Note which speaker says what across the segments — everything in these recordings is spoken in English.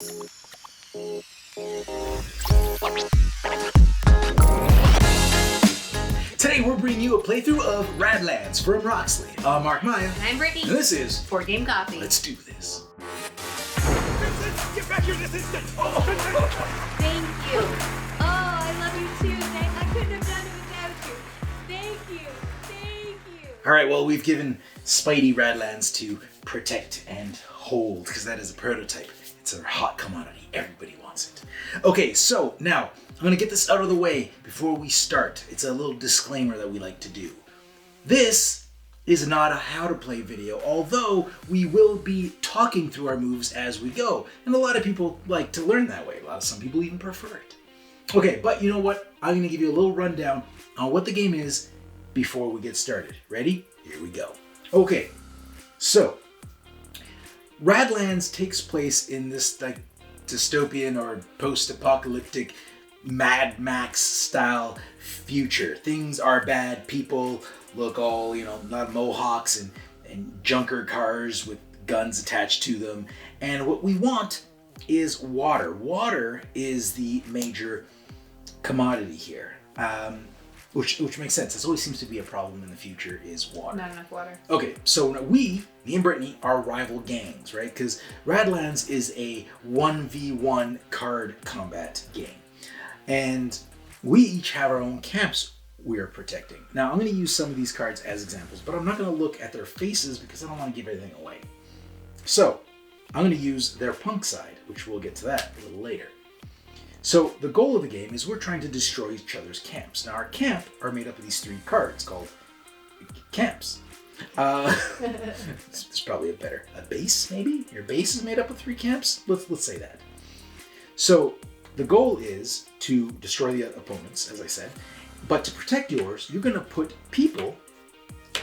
Speaker 1: Today we're bringing you a playthrough of Radlands from Roxley. I'm Mark Maya.
Speaker 2: And I'm Brittany.
Speaker 1: And this is
Speaker 2: Board Game Coffee.
Speaker 1: Let's do this.
Speaker 3: Vincent, get back here this instant! Oh,
Speaker 2: Thank you. Oh, I love you too. I couldn't have done it without you. Thank you. Thank you.
Speaker 1: Alright, well, we've given Spidey Radlands to protect and hold, because that is a prototype. It's a hot commodity. Everybody wants it. Okay, so now I'm going to get this out of the way before we start. It's a little disclaimer that we like to do. This is not a how to play video, although we will be talking through our moves as we go. And a lot of people like to learn that way. Some people even prefer it. Okay, but you know what? I'm going to give you a little rundown on what the game is before we get started. Ready? Here we go. Okay, so Radlands takes place in this like dystopian or post-apocalyptic Mad Max style future. Things are bad, people look all, not mohawks and junker cars with guns attached to them. And what we want is water. Water is the major commodity here, which makes sense. This always seems to be a problem in the future is water.
Speaker 2: Not enough water.
Speaker 1: Okay, so me and Brittany are rival gangs, right? Because Radlands is a 1v1 card combat game. And we each have our own camps we're protecting. Now, I'm going to use some of these cards as examples, but I'm not going to look at their faces because I don't want to give anything away. So, I'm going to use their punk side, which we'll get to that a little later. So, the goal of the game is we're trying to destroy each other's camps. Now, our camp are made up of these 3 cards called camps. There's probably a base, maybe? Your base is made up of 3 camps? Let's say that. So, the goal is to destroy the opponents, as I said, but to protect yours, you're going to put people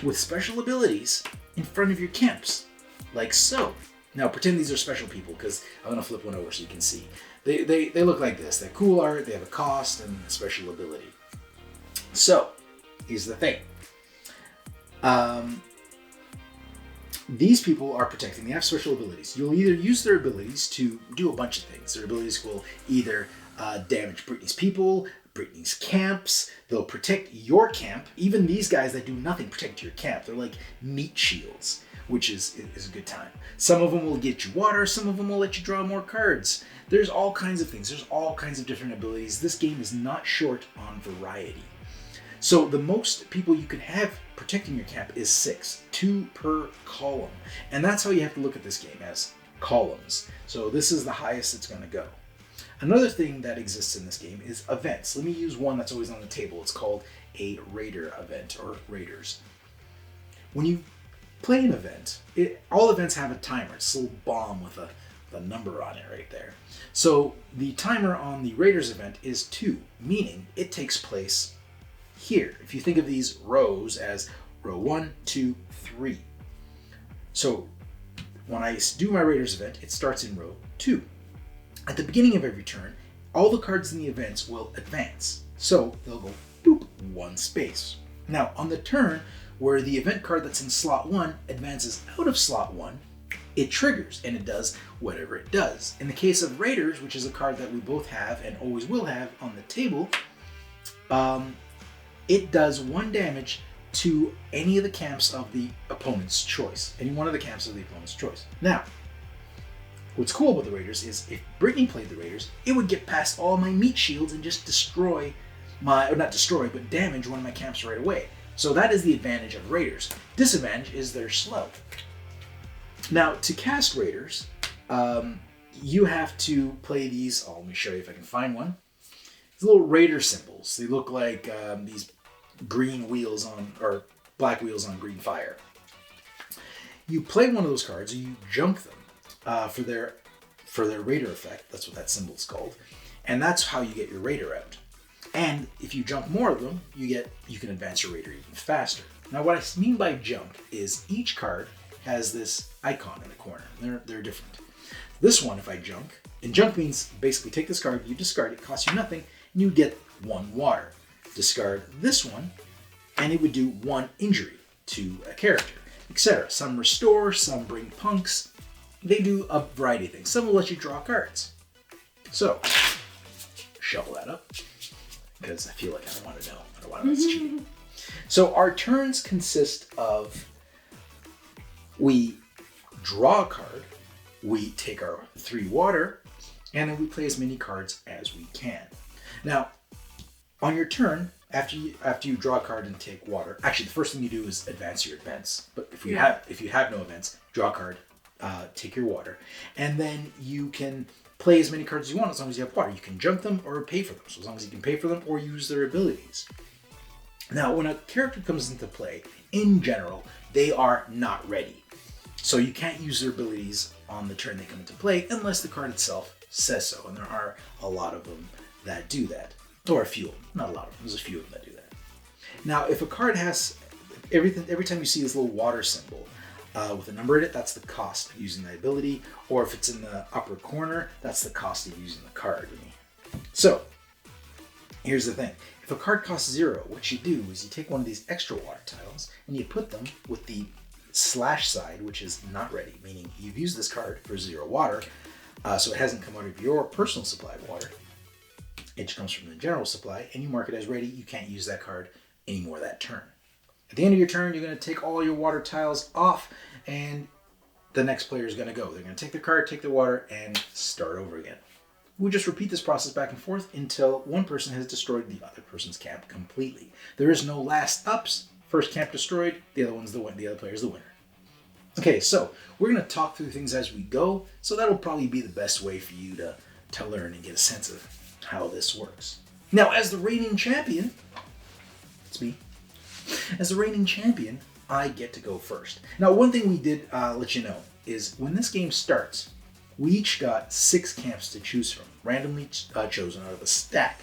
Speaker 1: with special abilities in front of your camps, like so. Now, pretend these are special people, because I'm going to flip one over so you can see. They look like this. They're cool art, they have a cost, and a special ability. So, here's the thing. These people are protecting. They have special abilities. You'll either use their abilities to do a bunch of things. Their abilities will either damage Brittany's people, Brittany's camps. They'll protect your camp. Even these guys that do nothing protect your camp. They're like meat shields, which is a good time. Some of them will get you water. Some of them will let you draw more cards. There's all kinds of things. There's all kinds of different abilities. This game is not short on variety. So the most people you can have protecting your camp is 6, 2 per column. And that's how you have to look at this game, as columns. So this is the highest it's going to go. Another thing that exists in this game is events. Let me use one that's always on the table. It's called a raider event, or raiders. When you play an event, all events have a timer. It's a little bomb with a number on it right there. So the timer on the raiders event is 2, meaning it takes place here. If you think of these rows as row 1, 2, 3. So when I do my Raiders event, it starts in row 2. At the beginning of every turn, all the cards in the events will advance. So they'll go boop, 1 space. Now on the turn where the event card that's in slot 1 advances out of slot 1, it triggers and it does whatever it does. In the case of Raiders, which is a card that we both have and always will have on the table, it does 1 damage to any of the camps of the opponent's choice. Any one of the camps of the opponent's choice. Now, what's cool about the Raiders is if Brittany played the Raiders, it would get past all my meat shields and just damage one of my camps right away. So that is the advantage of Raiders. Disadvantage is they're slow. Now, to cast Raiders, you have to play these. Let me show you if I can find one. These little Raider symbols. They look like these green wheels or black wheels on green fire. You play one of those cards and you junk them for their Raider effect. That's what that symbol's called. And that's how you get your Raider out. And if you junk more of them, you can advance your Raider even faster. Now what I mean by junk is each card has this icon in the corner. They're different. This one, if I junk, and junk means basically take this card, you discard it, costs you nothing, and you get 1 water. Discard this one, and it would do 1 injury to a character, etc. Some restore, some bring punks, they do a variety of things. Some will let you draw cards. So, shuffle that up, because I feel like I don't want to know. I don't want to know it's cheating. So our turns consist of, we draw a card, we take our 3 water, and then we play as many cards as we can. Now, on your turn, after you draw a card and take water, actually the first thing you do is advance your events. But if you have no events, draw a card, take your water, and then you can play as many cards as you want as long as you have water. You can junk them or pay for them. So as long as you can pay for them or use their abilities. Now, when a character comes into play, in general, they are not ready. So you can't use their abilities on the turn they come into play unless the card itself says so. And there are a lot of them that do that. Or a few of them. Not a lot of them. There's a few of them that do that. Now, if a card has every time you see this little water symbol with a number in it, that's the cost of using the ability. Or if it's in the upper corner, that's the cost of using the card. So, here's the thing. If a card costs 0, what you do is you take one of these extra water tiles and you put them with the slash side, which is not ready, meaning you've used this card for 0 water, so it hasn't come out of your personal supply of water. It comes from the general supply, and you mark it as ready. You can't use that card anymore that turn. At the end of your turn, you're going to take all your water tiles off, and the next player is going to go. They're going to take the card, take the water, and start over again. We just repeat this process back and forth until one person has destroyed the other person's camp completely. There is no last ups. First camp destroyed, the other one's the win. The other player's the winner. Okay, so we're going to talk through things as we go. So that'll probably be the best way for you to learn and get a sense of how this works. Now, as the reigning champion, it's me. As the reigning champion, I get to go first. Now, one thing we did let you know is when this game starts, we each got 6 camps to choose from, randomly chosen out of a stack.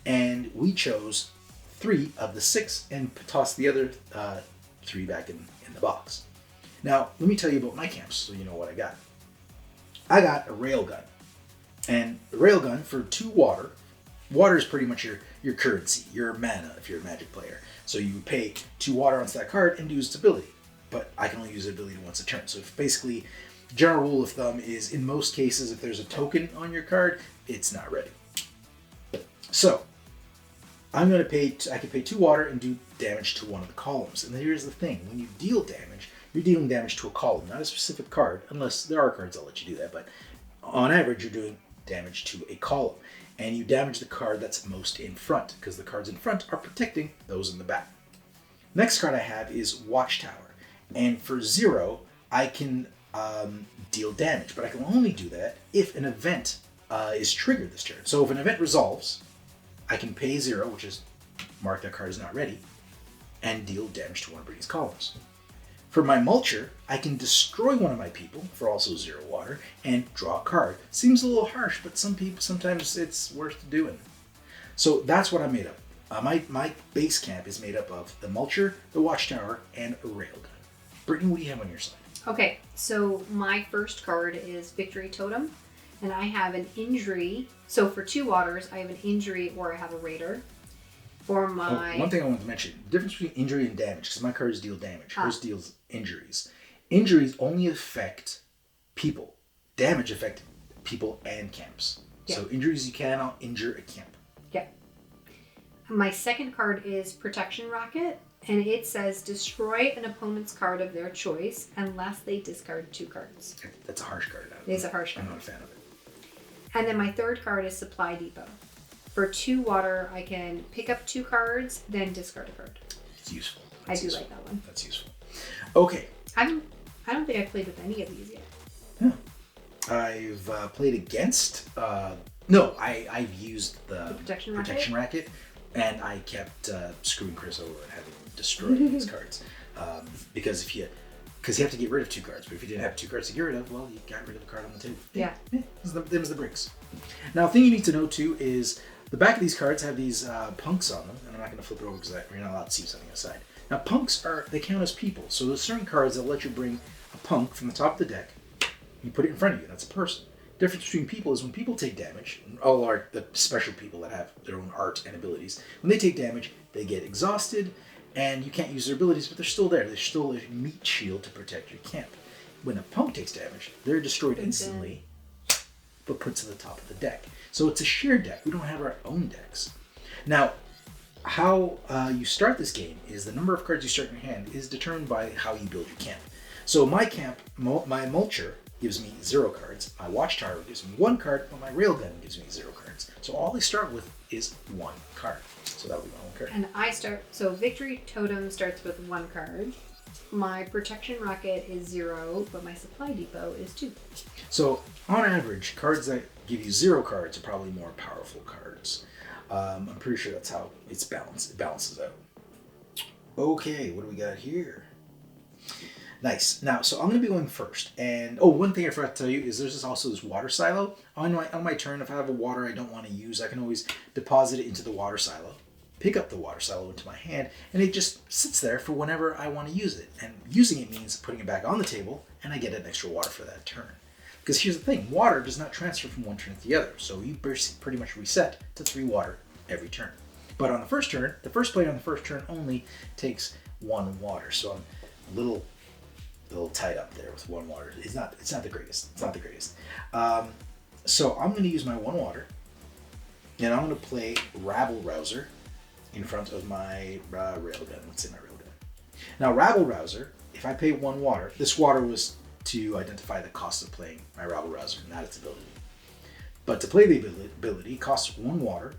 Speaker 1: And we chose 3 of the 6 and tossed the other 3 back in the box. Now, let me tell you about my camps so you know what I got. I got a railgun. And the railgun for 2 water. Water is pretty much your currency, your mana if you're a Magic player. So you would pay 2 water onto that card and use its ability. But I can only use the ability once a turn. So if basically, general rule of thumb is in most cases if there's a token on your card, it's not ready. So I'm going to pay, I can pay 2 water and do damage to one of the columns. And here's the thing, when you deal damage, you're dealing damage to a column, not a specific card, unless there are cards that'll let you do that, but on average you're doing damage to a column. And you damage the card that's most in front, because the cards in front are protecting those in the back. Next card I have is Watchtower. And for 0, I can deal damage, but I can only do that if an event is triggered this turn. So if an event resolves, I can pay 0, which is mark that card is not ready, and deal damage to one of Brittany's columns. For my Mulcher, I can destroy one of my people for also 0 water and draw a card. Seems a little harsh, but sometimes it's worth doing. So that's what I'm made of. My base camp is made up of the Mulcher, the Watchtower, and a Railgun. Brittany, what do you have on your side?
Speaker 2: Okay, so my first card is Victory Totem, and I have an injury. So for 2 waters, I have an injury or I have a Raider. For my...
Speaker 1: one thing I want to mention, the difference between injury and damage, because my cards deal damage, hers deals injuries. Injuries only affect people. Damage affect people and camps. Yeah. So injuries, you cannot injure a camp.
Speaker 2: Yeah. My second card is Protection Rocket, and it says destroy an opponent's card of their choice unless they discard 2 cards.
Speaker 1: That's a harsh card.
Speaker 2: It is a harsh card.
Speaker 1: I'm not a fan of it.
Speaker 2: And then my third card is Supply Depot. For 2 water, I can pick up 2 cards, then discard a card.
Speaker 1: It's useful.
Speaker 2: I do like that one.
Speaker 1: That's useful. Okay.
Speaker 2: I don't think I've played with any of these yet.
Speaker 1: Yeah. I've played against... no, I've used the protection racket, and I kept screwing Chris over and having him destroy these cards. Because you have to get rid of 2 cards, but if you didn't have 2 cards to get rid of, well, you got rid of a card on the table.
Speaker 2: Yeah.
Speaker 1: Them's the bricks. Now, the thing you need to know, too, is the back of these cards have these punks on them, and I'm not going to flip it over because you're not allowed to see something aside. Now, punks they count as people, so there's certain cards that let you bring a punk from the top of the deck, you put it in front of you, that's a person. The difference between people is when people take damage, all are the special people that have their own art and abilities, when they take damage, they get exhausted, and you can't use their abilities, but they're still there. They're still a meat shield to protect your camp. when a punk takes damage, they're destroyed instantly, but put to the top of the deck. So it's a shared deck. We don't have our own decks. Now, how you start this game is the number of cards you start in your hand is determined by how you build your camp. So my camp, my mulcher gives me 0 cards. My watchtower gives me 1 card, but my railgun gives me 0 cards. So all they start with is 1 card. So that'll be my 1 card.
Speaker 2: And so Victory Totem starts with 1 card. My Protection Rocket is 0, but my Supply Depot is 2.
Speaker 1: So on average, cards that give you 0 cards are probably more powerful cards. I'm pretty sure that's how it's balanced. It balances out. Okay, what do we got here? Nice. Now, so I'm going to be going first. And, one thing I forgot to tell you is there's also this water silo. On my turn, if I have a water I don't want to use, I can always deposit it into the water silo, pick up the water silo into my hand, and it just sits there for whenever I want to use it. And using it means putting it back on the table, and I get an extra water for that turn. Because here's the thing, water does not transfer from one turn to the other, so you pretty much reset to 3 water every turn. But on the first turn, the first player on the first turn only takes 1 water, so I'm a little tied up there with 1 water. It's not the greatest. It's not the greatest. So I'm going to use my 1 water, and I'm going to play Rabble Rouser in front of my railgun. Let's say my railgun. Now, Rabble Rouser, if I pay 1 water, this water was to identify the cost of playing my Rabble Rouser, not its ability. But to play the ability, it costs 1 water,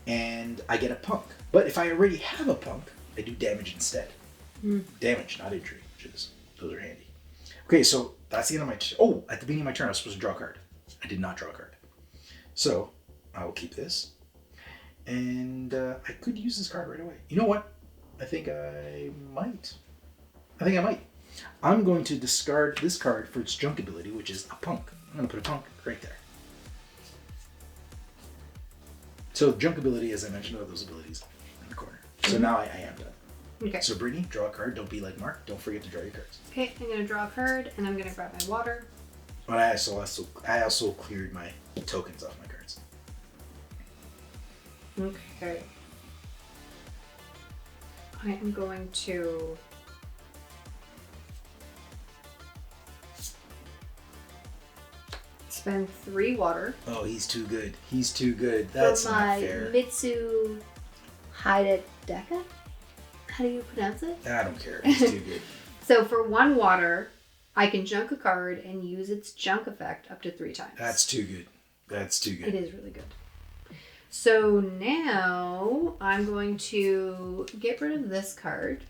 Speaker 1: and I get a punk. But if I already have a punk, I do damage instead. Damage, not injury, those are handy. Okay, so that's the end of my at the beginning of my turn, I was supposed to draw a card. I did not draw a card. So I will keep this. And I could use this card right away. You know what? I think I might. I'm going to discard this card for its junk ability, which is a punk. I'm going to put a punk right there. So junk ability, as I mentioned, are those abilities in the corner. So now I am done.
Speaker 2: Okay.
Speaker 1: So Brittany, draw a card. Don't be like Mark. Don't forget to draw your cards.
Speaker 2: Okay, I'm going to draw a card, and I'm going to grab my water.
Speaker 1: But I also cleared my tokens off my cards.
Speaker 2: Okay. I am going to spend 3 water.
Speaker 1: Oh, he's too good. He's too good. That's
Speaker 2: for
Speaker 1: not
Speaker 2: my
Speaker 1: fair.
Speaker 2: Mitsu Hidedeka? How do you pronounce it?
Speaker 1: I don't care. He's too good.
Speaker 2: So for 1 water, I can junk a card and use its junk effect up to 3 times.
Speaker 1: That's too good. That's too good.
Speaker 2: It is really good. So now I'm going to get rid of this card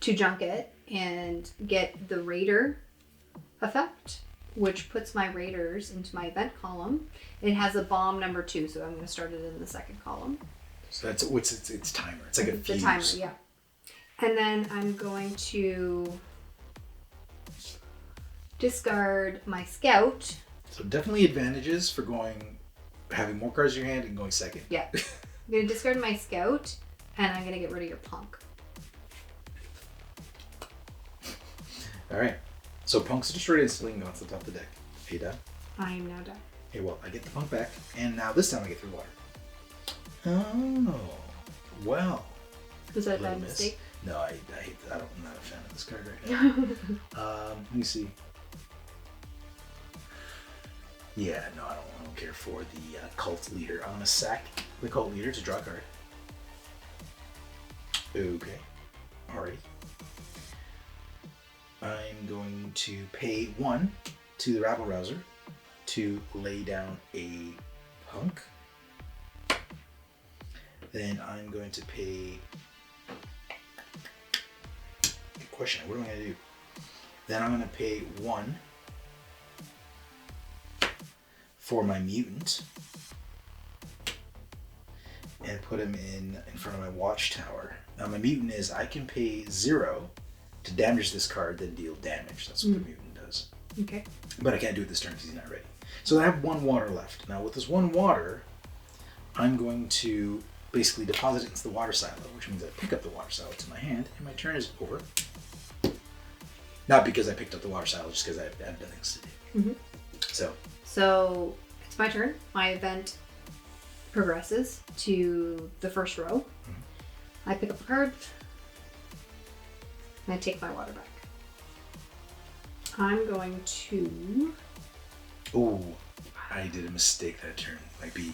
Speaker 2: to junk it and get the Raider effect, which puts my Raiders into my event column. It has a bomb number 2, so I'm going to start it in the 2nd column.
Speaker 1: So that's it's timer. It's like a fuse.
Speaker 2: The timer, yeah. And then I'm going to discard my Scout.
Speaker 1: So definitely advantages for having more cards in your hand and going second.
Speaker 2: Yeah. I'm going to discard my Scout, and I'm going to get rid of your Punk.
Speaker 1: All right. So Punk's destroyed instantly and goes to the top of the deck. Are you done?
Speaker 2: I am now done.
Speaker 1: Okay, well, I get the Punk back, and now this time I get 3 water. Oh, well.
Speaker 2: Was that a
Speaker 1: Little
Speaker 2: bad
Speaker 1: miss.
Speaker 2: mistake?
Speaker 1: No, I hate that. I'm not a fan of this card right now. Let me see. Yeah, no, I don't care for the cult leader. I'm going to sack the cult leader to draw a card. Okay. Alrighty. I'm going to pay 1 to the Rabble Rouser to lay down a Punk. Then I'm going to pay... Good question. What am I going to do? Then I'm going to pay 1 for my mutant and put him in front of my watchtower. Now my mutant is I can pay 0 to damage this card, then deal damage. That's what the mutant does.
Speaker 2: Okay.
Speaker 1: But I can't do it this turn because he's not ready. So I have 1 water left. Now with this 1 water, I'm going to basically deposit it into the water silo, which means I pick up the water silo to my hand, and my turn is over. Not because I picked up the water silo, just because I have nothing to do.
Speaker 2: Mm-hmm. So it's my turn. My event progresses to the first row. Mm-hmm. I pick up a card, and I take my water back. I'm going to...
Speaker 1: Oh, I did a mistake that turn. Might be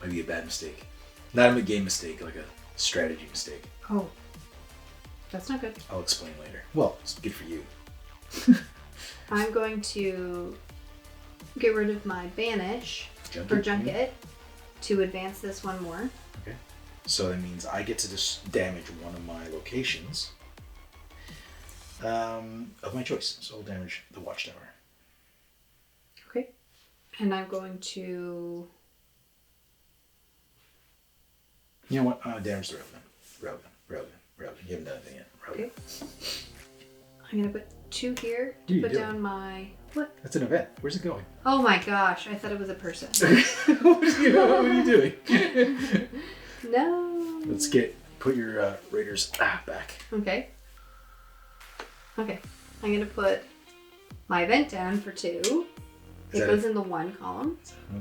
Speaker 1: a bad mistake. Not a game mistake, like a strategy mistake.
Speaker 2: Oh. That's not good.
Speaker 1: I'll explain later. Well, it's good for you.
Speaker 2: I'm going to get rid of my banish or junket to advance this one more.
Speaker 1: Okay. So that means I get to just damage one of my locations of my choice. So I'll damage the watchtower.
Speaker 2: Okay. And I'm going to...
Speaker 1: You know what? Damage the railgun. You haven't done anything yet. Railgun.
Speaker 2: Okay. I'm going to put 2 here.
Speaker 1: Dude,
Speaker 2: put down my... What?
Speaker 1: That's an event. Where's it going?
Speaker 2: Oh my gosh. I thought it was a person.
Speaker 1: What are you doing?
Speaker 2: No.
Speaker 1: Let's put your raiders back.
Speaker 2: Okay. Okay. I'm going to put my event down for 2. It goes in the 1 column.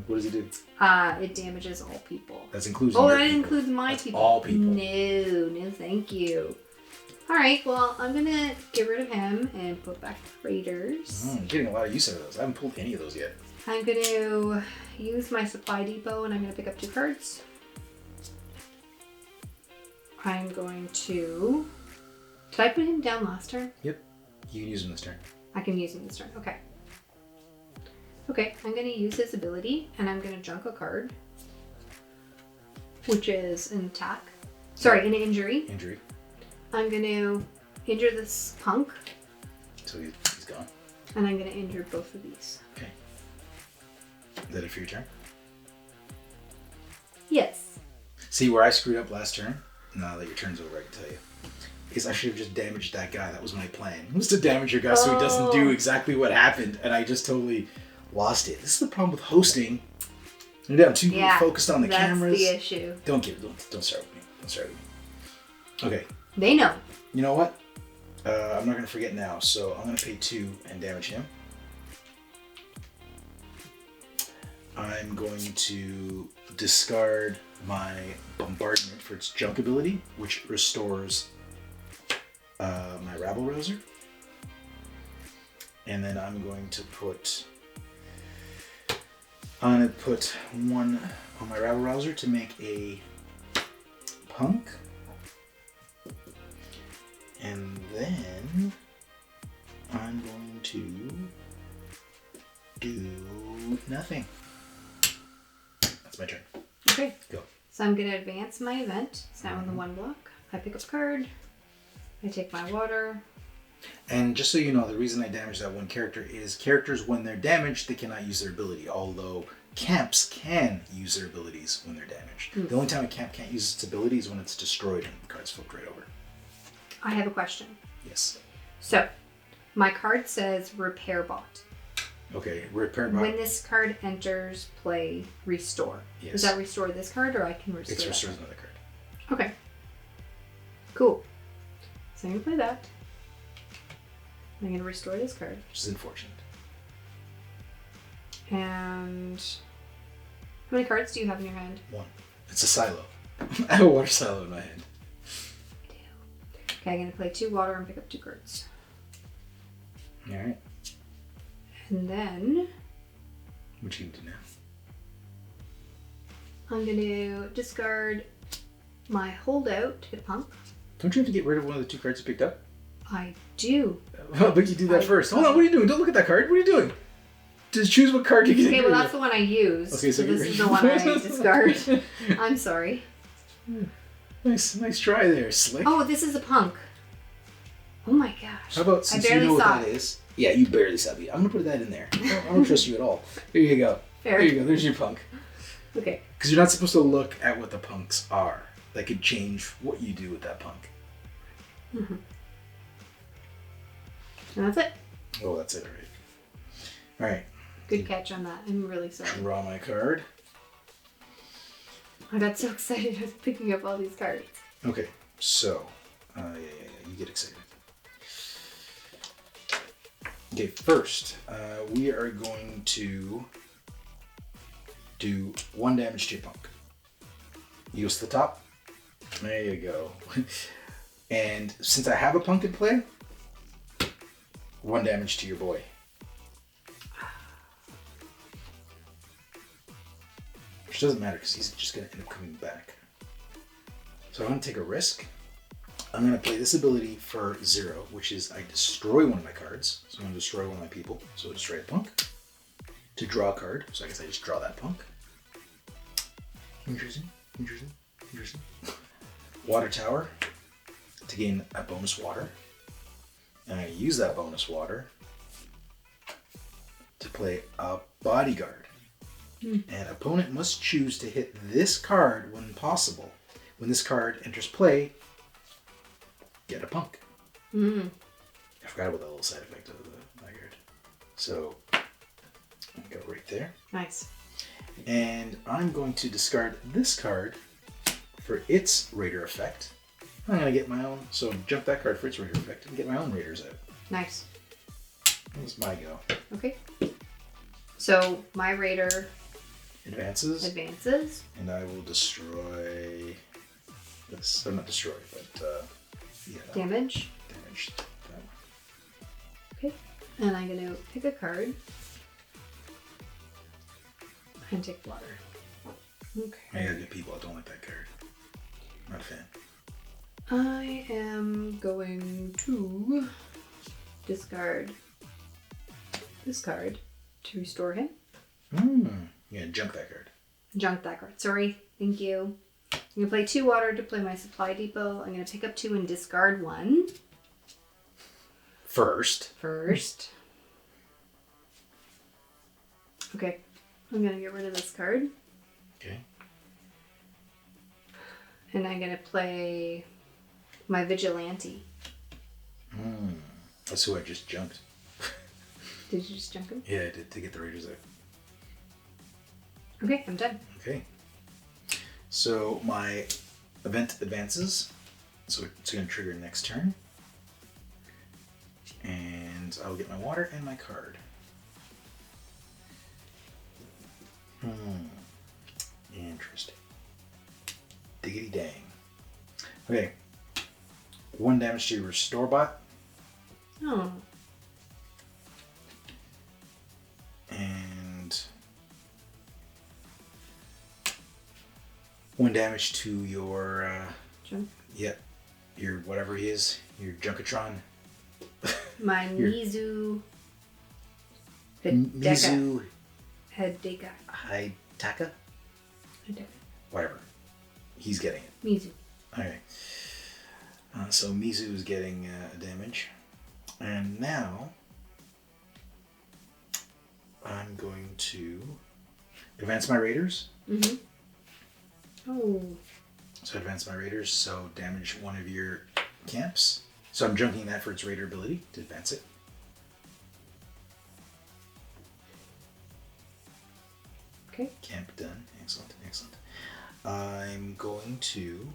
Speaker 1: What does it do?
Speaker 2: It damages all people.
Speaker 1: That's includes.
Speaker 2: Oh, that includes my people.
Speaker 1: All people.
Speaker 2: No, thank you. All right, well, I'm gonna get rid of him and put back the raiders.
Speaker 1: You're getting a lot of use out of those. I haven't pulled any of those yet.
Speaker 2: I'm gonna use my supply depot and I'm gonna pick up 2 cards. I'm going to. Did I put him down last turn?
Speaker 1: Yep. You can use him this turn.
Speaker 2: I can use him this turn. Okay. Okay, I'm going to use his ability, and I'm going to junk a card, which is an attack. Sorry, an injury.
Speaker 1: Injury.
Speaker 2: I'm going to injure this punk.
Speaker 1: So he's gone.
Speaker 2: And I'm going to injure both of these.
Speaker 1: Okay. Is that it for your turn?
Speaker 2: Yes.
Speaker 1: See, where I screwed up last turn, now that your turn's over, I can tell you, is I should have just damaged that guy. That was my plan. Was to damage your guy so he doesn't do exactly what happened, and I just totally lost it. This is the problem with hosting. I'm too focused on the cameras.
Speaker 2: That's the issue.
Speaker 1: Don't start with me. Don't start with me. Okay.
Speaker 2: They know.
Speaker 1: You know what? I'm not going to forget now, so I'm going to pay 2 and damage him. I'm going to discard my bombardment for its junk ability, which restores my rabble rouser. And then I'm going to put 1 on my rabble rouser to make a punk. And then I'm going to do nothing. That's my turn.
Speaker 2: Okay.
Speaker 1: Go.
Speaker 2: So I'm going to advance my event. It's now in the 1 block. I pick up a card. I take my water.
Speaker 1: And just so you know, the reason I damaged that 1 character is characters, when they're damaged, they cannot use their ability, although camps can use their abilities when they're damaged. The only time a camp can't use its ability is when it's destroyed and the card's flipped right over.
Speaker 2: I have a question.
Speaker 1: Yes.
Speaker 2: So, my card says Repair Bot.
Speaker 1: Okay, Repair Bot.
Speaker 2: When this card enters play, restore.
Speaker 1: Yes.
Speaker 2: Does that restore this card, or I can restore
Speaker 1: It
Speaker 2: that
Speaker 1: restores
Speaker 2: card?
Speaker 1: another card.
Speaker 2: Okay. Cool. So I'm going to play that. I'm going to restore this card.
Speaker 1: Which is unfortunate.
Speaker 2: And how many cards do you have in your hand?
Speaker 1: 1. It's a silo. I have a water silo in my hand.
Speaker 2: I do. Okay, I'm going to play 2 water and pick up 2 cards.
Speaker 1: Alright.
Speaker 2: And then
Speaker 1: What you can do now?
Speaker 2: I'm going to discard my holdout to get a punk.
Speaker 1: Don't you have to get rid of one of the 2 cards you picked up?
Speaker 2: I do.
Speaker 1: But you do that first. Hold on, what are you doing? Don't look at that card. What are you doing? Just choose what card you can
Speaker 2: Okay,
Speaker 1: get
Speaker 2: well
Speaker 1: rid
Speaker 2: that's the one I used.
Speaker 1: Okay, so
Speaker 2: this
Speaker 1: get
Speaker 2: is
Speaker 1: rid-
Speaker 2: the one I discard. I'm sorry.
Speaker 1: Nice try there, Slick.
Speaker 2: Oh, this is a punk. Oh my gosh.
Speaker 1: How about, since you know what that is? Yeah, you barely saw me. I'm gonna put that in there. I don't trust you at all. Here you go.
Speaker 2: Fair.
Speaker 1: There you go. There's your punk.
Speaker 2: Okay.
Speaker 1: Because you're not supposed to look at what the punks are. That could change what you do with that punk.
Speaker 2: Mm-hmm. And that's it.
Speaker 1: Oh, that's it, all right.
Speaker 2: Good catch on that. I'm really sorry.
Speaker 1: Draw my card.
Speaker 2: I got so excited I was picking up all these cards.
Speaker 1: Okay, so, you get excited. Okay, first, we are going to do 1 damage to your punk. You go to the top. There you go. And since I have a punk in play, 1 damage to your boy. Which doesn't matter because he's just going to end up coming back. So I'm going to take a risk. I'm going to play this ability for 0, which is I destroy one of my cards. So I'm going to destroy one of my people. So destroy a punk. To draw a card. So I guess I just draw that punk. Interesting. Water tower to gain a bonus water. And I use that bonus water to play a bodyguard. And opponent must choose to hit this card when possible. When this card enters play, get a punk. I forgot about that little side effect of the bodyguard. So, I'm going to go right there.
Speaker 2: Nice.
Speaker 1: And I'm going to discard this card for its Raider effect. I'm going to get my own, so jump that card for its Raider effect and get my own Raiders out.
Speaker 2: Nice.
Speaker 1: That's my go.
Speaker 2: Okay. So my Raider
Speaker 1: Advances. And I will destroy this. So not destroy, but yeah.
Speaker 2: Damage.
Speaker 1: Damage.
Speaker 2: Okay. And I'm going to pick a card and take water. Okay.
Speaker 1: I gotta get people. I don't like that card. Not a fan.
Speaker 2: I am going to discard this card to restore him.
Speaker 1: Yeah, junk that card.
Speaker 2: Junk that card. Sorry. Thank you. I'm going to play 2 water to play my supply depot. I'm going to pick up 2 and discard 1.
Speaker 1: First.
Speaker 2: Okay. I'm going to get rid of this card.
Speaker 1: Okay.
Speaker 2: And I'm going to play my Vigilante.
Speaker 1: That's who I just junked.
Speaker 2: Did you just junk him?
Speaker 1: Yeah, I did, to get the Raiders out.
Speaker 2: Okay, I'm done.
Speaker 1: Okay. So my event advances. So it's going to trigger next turn. And I'll get my water and my card. Interesting. Diggity dang. Okay. 1 damage to restore bot.
Speaker 2: Oh.
Speaker 1: And 1 damage to your
Speaker 2: Junk.
Speaker 1: Yep. Your whatever he is. Your Junkatron.
Speaker 2: My Mizu.
Speaker 1: Mizu
Speaker 2: Hideka.
Speaker 1: Hideka? Whatever. He's getting it.
Speaker 2: Mizu.
Speaker 1: Okay. So Mizu is getting damage. And now I'm going to advance my Raiders.
Speaker 2: Oh.
Speaker 1: So advance my Raiders, so damage one of your camps. So I'm junking that for its Raider ability to advance it.
Speaker 2: Okay.
Speaker 1: Camp done. Excellent, excellent. I'm going to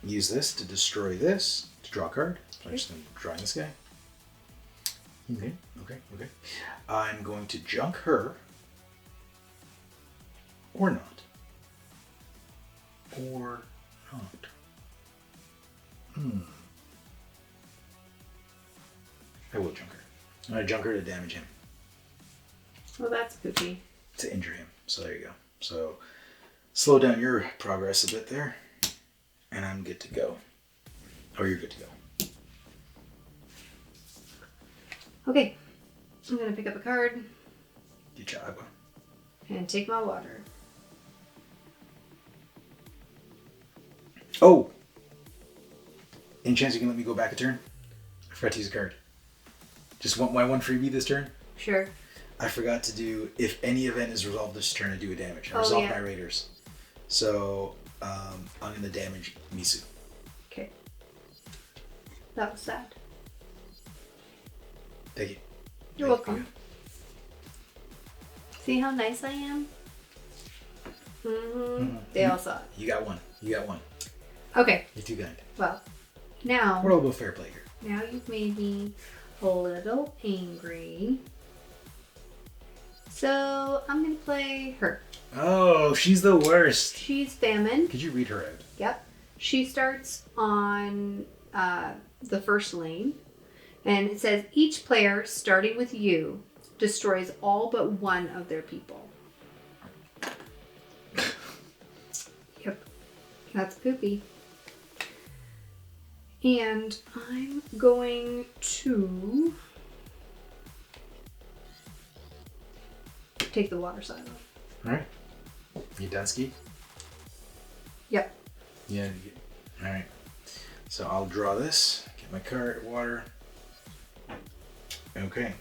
Speaker 1: use this to destroy this, to draw a card. So I'm just drawing this guy. Okay. I'm going to junk her. Or not. Or not. I will junk her. I'm going to junk her to damage him.
Speaker 2: Well, that's goofy.
Speaker 1: To injure him. So there you go. So slow down your progress a bit there. And I'm good to go. Or you're good to go.
Speaker 2: Okay. I'm going to pick up a card.
Speaker 1: Get your agua.
Speaker 2: And take my water.
Speaker 1: Oh! Any chance you can let me go back a turn? I forgot to use a card. Just want my one freebie this turn?
Speaker 2: Sure.
Speaker 1: I forgot to do, if any event is resolved this turn, I do a damage. I resolve my Raiders. So, I'm going to damage Misu.
Speaker 2: Okay. That was sad.
Speaker 1: Thank you.
Speaker 2: You're welcome. See how nice I am? They all saw it.
Speaker 1: You got one.
Speaker 2: Okay.
Speaker 1: You're too kind.
Speaker 2: Well, now...
Speaker 1: We're all about fair play here.
Speaker 2: Now you've made me a little angry. So, I'm going to play her.
Speaker 1: Oh, she's the worst.
Speaker 2: She's Famine.
Speaker 1: Could you read her out?
Speaker 2: Yep. She starts on the first lane. And it says, each player, starting with you, destroys all but one of their people. Yep. That's poopy. And I'm going to take the water silo.
Speaker 1: Alright. You done, Ski?
Speaker 2: Yep.
Speaker 1: Yeah. Alright. So I'll draw this. Get my card, water. Okay.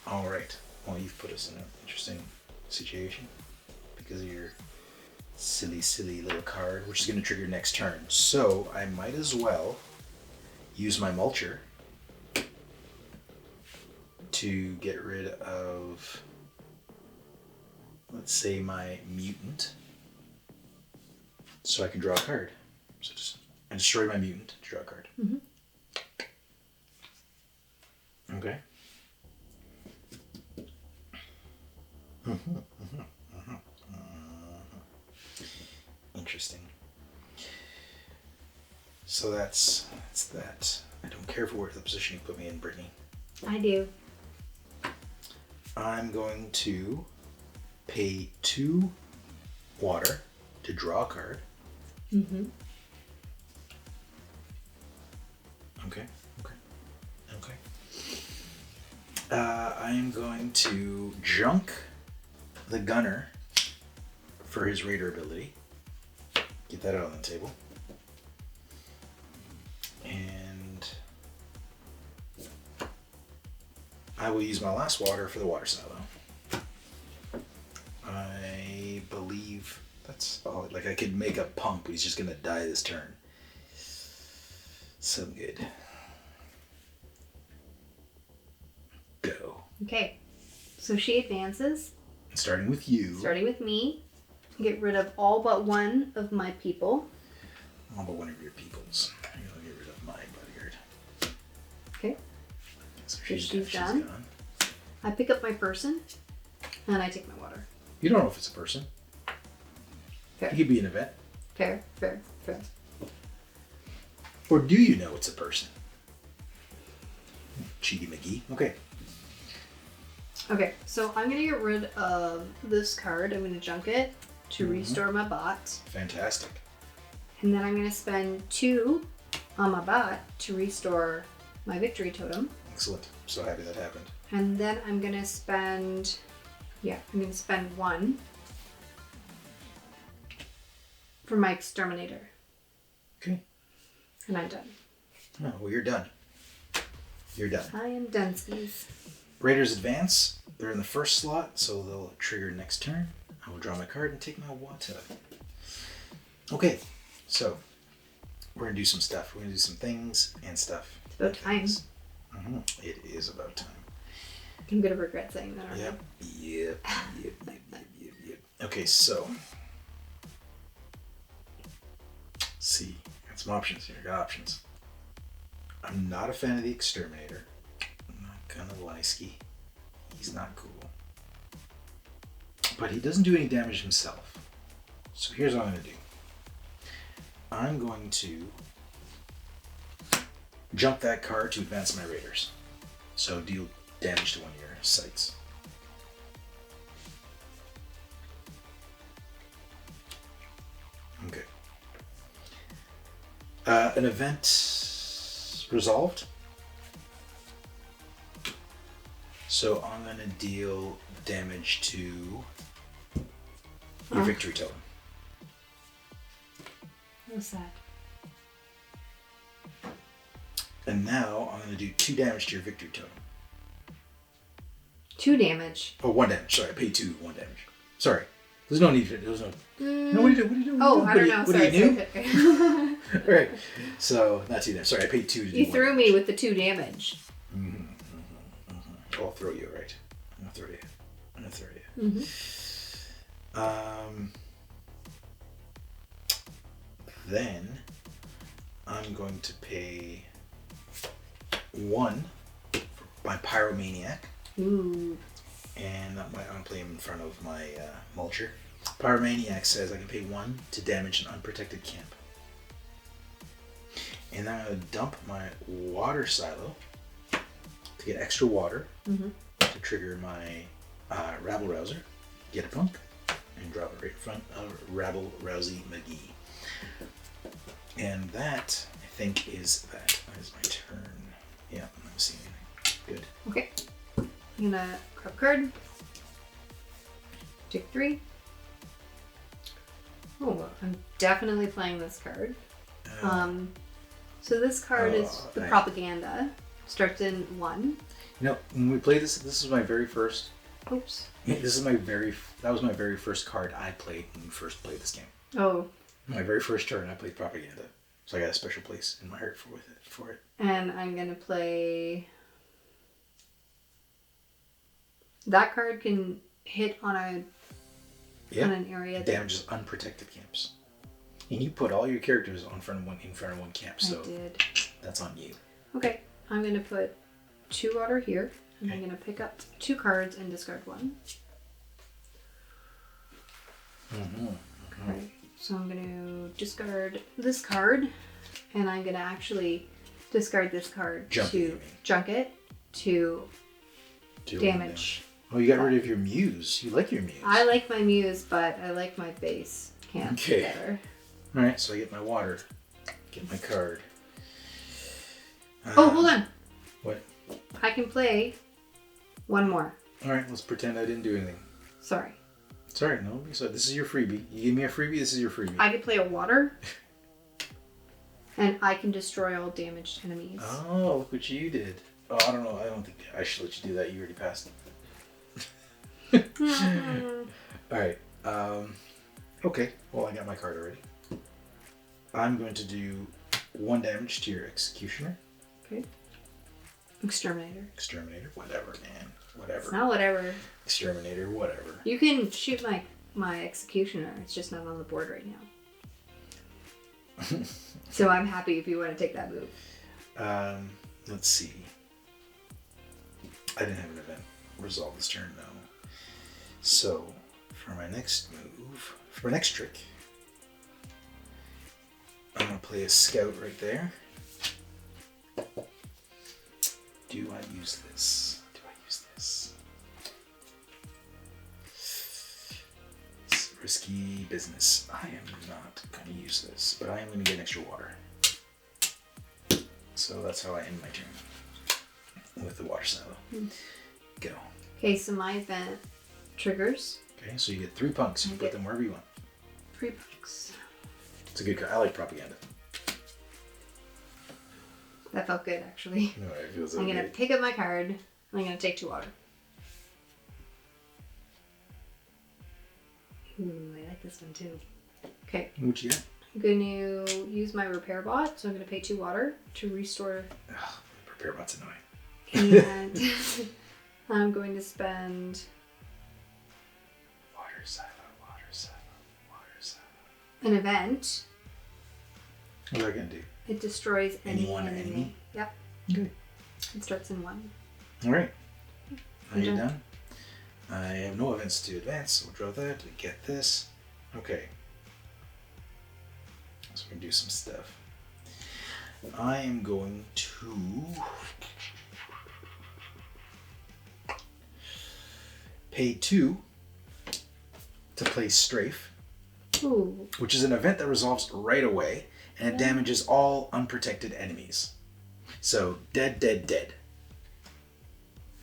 Speaker 1: Alright. Well, you've put us in an interesting situation because of your silly little card, which is going to trigger next turn. So I might as well use my mulcher to get rid of, let's say, my mutant, so I can draw a card. So just and destroy my mutant to draw a card.
Speaker 2: Mm-hmm.
Speaker 1: Okay. Interesting. So that's that. I don't care for the position you put me in, Brittany.
Speaker 2: I do.
Speaker 1: I'm going to pay 2 water to draw a card.
Speaker 2: Mm-hmm.
Speaker 1: Okay. I am going to junk the gunner for his raider ability. Get that out on the table. And I will use my last water for the water silo. I believe that's all. Like, I could make a pump, but he's just going to die this turn. So good. Go.
Speaker 2: Okay. So she advances,
Speaker 1: Starting with you.
Speaker 2: starting with me. Get rid of all but one of my people.
Speaker 1: All but one of your peoples. I'm going to get rid of my bodyguard.
Speaker 2: Okay.
Speaker 1: So
Speaker 2: she's done. I pick up my person, and I take my water.
Speaker 1: You don't know if it's a person.
Speaker 2: Fair.
Speaker 1: It could be an event.
Speaker 2: Fair.
Speaker 1: Or do you know it's a person? Cheaty McGee. Okay.
Speaker 2: Okay, so I'm going to get rid of this card. I'm going to junk it to restore my bot.
Speaker 1: Fantastic.
Speaker 2: And then I'm going to spend 2 on my bot to restore my victory totem.
Speaker 1: Excellent. So happy that happened.
Speaker 2: And then I'm going to spend... Yeah, I'm going to spend 1 for my exterminator.
Speaker 1: Okay.
Speaker 2: And I'm done.
Speaker 1: Oh, well, you're done. You're done.
Speaker 2: I am done, skis.
Speaker 1: Raiders advance. They're in the first slot, so they'll trigger next turn. I will draw my card and take my water. Okay, so we're going to do some stuff. We're going to do some things and stuff.
Speaker 2: It's about time.
Speaker 1: Mm-hmm. It is about time.
Speaker 2: I'm going to regret saying that, aren't
Speaker 1: Yep. Okay, so. Let's see. Got some options here. Got options. I'm not a fan of the exterminator. I'm not gonna lie, Ski. He's not cool. But he doesn't do any damage himself. So here's what I'm gonna do. I'm going to jump that card to advance my raiders. So deal damage to one of your sites. Okay. An event resolved. So I'm going to deal damage to your victory totem.
Speaker 2: What's that?
Speaker 1: And now I'm going to do 2 damage to your victory totem.
Speaker 2: 2 damage.
Speaker 1: Oh, 1 damage. Sorry, I paid 2, 1 damage. Sorry. There's no need for it. There's no... No, what do you do?
Speaker 2: Oh, I don't know.
Speaker 1: What
Speaker 2: Sorry.
Speaker 1: do you do?
Speaker 2: Okay.
Speaker 1: Alright. So, not 2 damage. Sorry, I paid 2 to do
Speaker 2: You
Speaker 1: 1
Speaker 2: threw
Speaker 1: damage.
Speaker 2: me with the 2 damage.
Speaker 1: I'll throw you, right? I'm going to throw you. Then I'm going to pay 1 for my Pyromaniac.
Speaker 2: Ooh.
Speaker 1: And I'm going to play him in front of my Mulcher. Pyromaniac says I can pay 1 to damage an unprotected camp. And then I'm going to dump my water silo to get extra water. to trigger my Rabble Rouser, get a punk, and drop it right in front of Rabble Rousey McGee. And that, I think, is that. That is my turn. Yeah, I'm not seeing anything. Good.
Speaker 2: Okay. I'm gonna grab a card. Take 3. Oh, I'm definitely playing this card. So this card is the propaganda. Starts in 1.
Speaker 1: You know, when we played this is my very first.
Speaker 2: Oops.
Speaker 1: That was my very first card I played when we first played this game.
Speaker 2: Oh.
Speaker 1: My very first turn, I played propaganda, so I got a special place in my heart for it.
Speaker 2: And I'm gonna play. That card can hit on an area that
Speaker 1: damages unprotected camps. And you put all your characters in front of one camp, so
Speaker 2: I did.
Speaker 1: that's on you.
Speaker 2: Okay, I'm gonna put 2 water here, and I'm gonna pick up 2 cards and discard 1. Okay, so I'm gonna discard this card, and I'm gonna actually discard this card to junk it to damage.
Speaker 1: Oh, you got rid of your muse. You like your muse.
Speaker 2: I like my muse, but I like my base camp better.
Speaker 1: Alright, so I get my water. Get my card.
Speaker 2: Oh, hold on.
Speaker 1: What?
Speaker 2: I can play 1 more.
Speaker 1: Alright, let's pretend I didn't do anything.
Speaker 2: Sorry.
Speaker 1: Sorry, no. So this is your freebie. You give me a freebie, this is your freebie.
Speaker 2: I could play a water. And I can destroy all damaged enemies.
Speaker 1: Oh, look what you did. Oh, I don't know. I don't think I should let you do that. You already passed. Alright. Okay. Well, I got my card already. I'm going to do 1 damage to your Executioner.
Speaker 2: Okay. Exterminator.
Speaker 1: Exterminator. Whatever, man. Whatever.
Speaker 2: It's not whatever.
Speaker 1: Exterminator. Whatever.
Speaker 2: You can shoot my Executioner. It's just not on the board right now. So I'm happy if you want to take that move.
Speaker 1: Let's see. I didn't have an event resolve this turn, no. So, for my next move, for my next trick, I'm going to play a scout right there. Do I use this? It's risky business. I am not going to use this, but I am going to get extra water. So that's how I end my turn. With the water silo. Go.
Speaker 2: Okay, so my event triggers.
Speaker 1: Okay, so you get 3 punks. You put them wherever you want.
Speaker 2: 3 punks.
Speaker 1: It's a good card. I like propaganda.
Speaker 2: That felt good, actually.
Speaker 1: No, it feels
Speaker 2: I'm going to pick up my card. I'm going to take 2 water. I like this one too. Okay.
Speaker 1: What you got?
Speaker 2: I'm going to use my repair bot, so I'm going to pay 2 water to restore.
Speaker 1: Ugh, repair bot's annoying.
Speaker 2: And I'm going to spend
Speaker 1: Water silo.
Speaker 2: an event.
Speaker 1: What's that going to do?
Speaker 2: It destroys any
Speaker 1: one enemy?
Speaker 2: Yep.
Speaker 1: Okay.
Speaker 2: It starts in 1.
Speaker 1: Alright. Are you
Speaker 2: done.
Speaker 1: done? I have no events to advance, so we'll draw that. We get this. Okay. So we can do some stuff. I am going to pay 2 to play Strafe,
Speaker 2: Ooh.
Speaker 1: which is an event that resolves right away, and it damages all unprotected enemies. So, dead.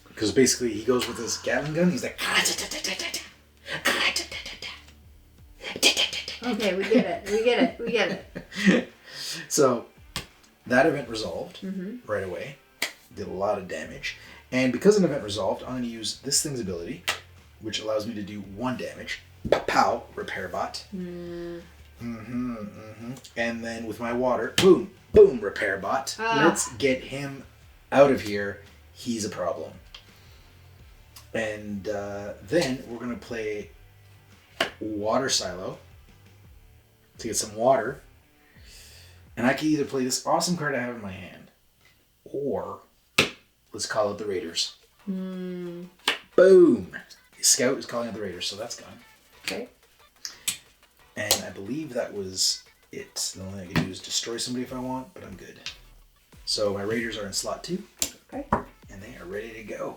Speaker 1: Because basically he goes with his Gatling gun, he's like...
Speaker 2: Okay, we get it.
Speaker 1: So, that event resolved right away. Did a lot of damage. And because an event resolved, I'm going to use this thing's ability, which allows me to do 1 damage. Pow, repair bot. And then with my water, boom, repair bot. Let's get him out of here. He's a problem. And then we're going to play water silo to get some water. And I can either play this awesome card I have in my hand, or let's call it the Raiders. Boom! The Scout is calling out the Raiders, so that's gone.
Speaker 2: Okay.
Speaker 1: And I believe that was it. The only thing I can do is destroy somebody if I want, but I'm good. So my Raiders are in slot 2.
Speaker 2: Okay.
Speaker 1: And they are ready to go.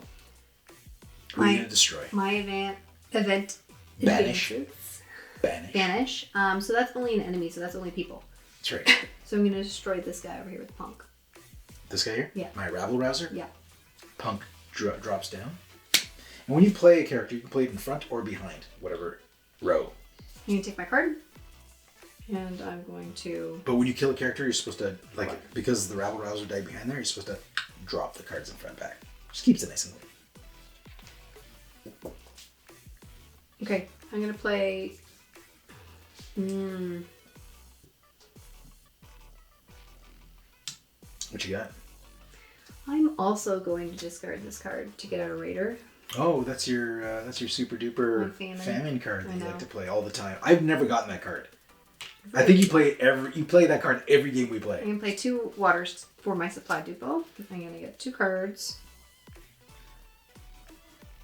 Speaker 1: Who are you gonna destroy?
Speaker 2: My event
Speaker 1: Banish.
Speaker 2: advances.
Speaker 1: Banish.
Speaker 2: Banish. So that's only an enemy, so that's only people.
Speaker 1: That's right.
Speaker 2: So I'm gonna destroy this guy over here with Punk.
Speaker 1: This guy here?
Speaker 2: Yeah.
Speaker 1: My rabble rouser?
Speaker 2: Yeah.
Speaker 1: Punk drops down. And when you play a character, you can play it in front or behind, whatever row.
Speaker 2: I'm gonna take my card. And I'm going to...
Speaker 1: But when you kill a character, you're supposed to, because the rabble rouser died behind there, you're supposed to drop the cards in front back. Just keeps it nice and light.
Speaker 2: Okay, I'm gonna play...
Speaker 1: What you got?
Speaker 2: I'm also going to discard this card to get out a Raider.
Speaker 1: Oh, that's your super duper famine card that you like to play all the time. I've never gotten that card. I think you play that card every game we play.
Speaker 2: I'm gonna play 2 waters for my supply depot. I'm gonna get 2 cards.